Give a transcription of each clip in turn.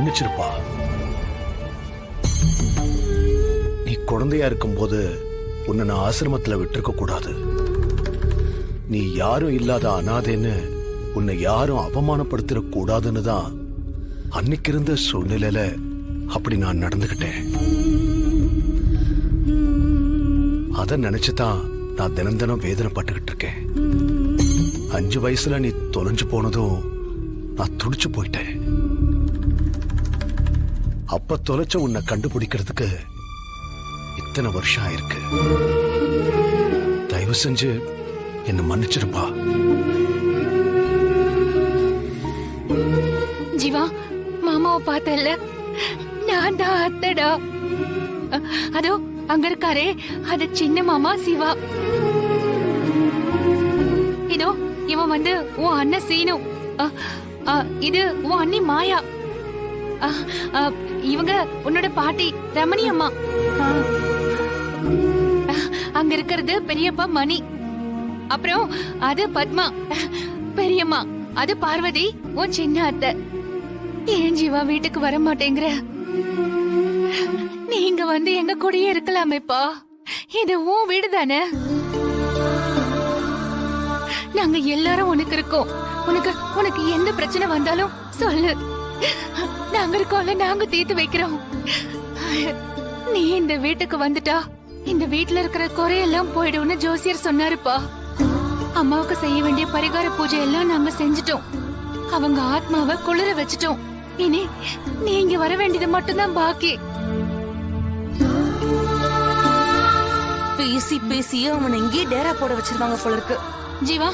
மன்னிச்சிருப்பா. நீ குழந்தையா இருக்கும்போது உன்னை நான் ஆசிரமத்துல விட்டுருக்க கூடாது. நீ யாரும் இல்லாத அனாதைன்னு உன்னை யாரும் அவமானப்படுத்திட கூடாதுன்னு தான் அன்னைக்கு இருந்த சூழ்நிலையில அப்படி நான் நடந்துகிட்டேன். அத நினைச்சுதான் நான் தினம் தினம் வேதனைப்பட்டுக்கிட்டு இருக்கேன். 5 வயசுல நீ தொலைஞ்சு போனதும் நான் துடிச்சு போயிட்டேன். அப்ப தொலைச்ச உன்னை கண்டுபிடிக்கிறதுக்கு இத்தனை வருஷம் ஆயிருக்கு. தயவு செஞ்சு என்ன மன்னிச்சிருப்பா. ஜீவா, மாமாவை பார்த்தல, நான் தான் அத்தடா. அதோ அங்க இருக்காரே, அது சின்ன மாமா சிவா. இதோ இவன் வந்து உன் அண்ணன் சீனு. இது உன் அண்ணி மாயா. இவங்க உன்னோட பாட்டி ரமணி அம்மா. அங்க இருக்கிறது பெரியப்பா மணி. அப்புறம் அது பத்மா பெரியம்மா. அது பார்வதி உன் சின்ன அத்தை. ஏன் ஜீவா வீட்டுக்கு வர மாட்டேங்கிற? நீங்க வந்து எங்க கூடயே இருக்கலாமேப்பா. இது உன் வீடு தானே. நாங்க எல்லாரும் உனக்கு இருக்கோம். உனக்கு உனக்கு எந்த பிரச்சனை வந்தாலும் சொல்லு. நாங்க இருக்கோம்ல, நாங்க தீர்த்து வைக்கிறோம். நீ இந்த வீட்டுக்கு வந்துட்டா இந்த வீட்டுல இருக்கிற குறையெல்லாம் போயிடும்னு ஜோசியர் சொன்னாருப்பா. அம்மாவுக்கு செய்ய வேண்டிய பரிகார பூஜை எல்லாம் நாங்க செஞ்சுட்டோம். அவங்க ஆத்மாவை குளிர வச்சுட்டோம். இனி நீங்க வர வேண்டியது மட்டும்தான் பாக்கி. பேசி பேசியே அவனை இங்கே டேரா போட வச்சிருவாங்க போல இருக்கு. ஜீவா,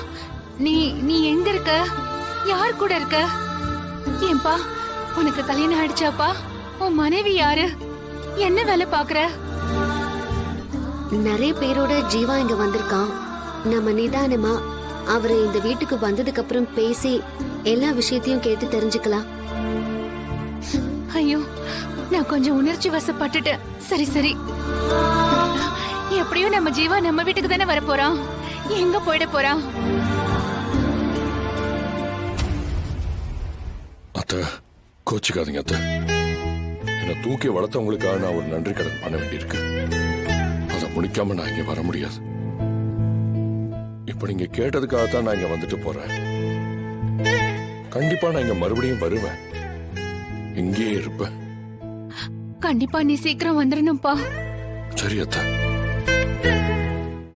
நீ நீ எங்க இருக்க? யார் கூட இருக்க? ஏன்பா உனக்கு கல்யாணம் ஆயிடுச்சாப்பா? உன் மனைவி யாரு? என்ன வேலை பாக்குற? நிறைய பேரோட ஜீவா இங்க வந்திருக்கான். நம்ம நிதானமா அவரை இந்த வீட்டுக்கு வந்ததுக்கு அப்புறம் பேசி எல்லா விஷயத்தையும் கேட்டு தெரிஞ்சுக்கலாம். ஐயோ, நான் கொஞ்சம் உணர்ச்சி வசப்பட்டுட்டேன். சரி சரி, எப்படியும் நம்ம ஜீவா நம்ம வீட்டுக்கு தானே வர போறான். எங்க போயிட போறான்? அத்தை, கோச்சிக்காதீங்க அத்தை. என்னை தூக்கி வளர்த்தவங்களுக்காக நான் ஒரு நன்றி கடன் பண்ண வேண்டியிருக்கு. அதை முடிக்காம நான் இங்க வர முடியாது. இப்ப நீங்க கேட்டதுக்காகத்தான் நான் இங்க வந்துட்டு போறேன். கண்டிப்பா நான் இங்க மறுபடியும் வருவேன். இங்கேயே இருப்பேன். கண்டிப்பா நீ சீக்கிரம் வந்துடணும்பா. சரி அத்தை.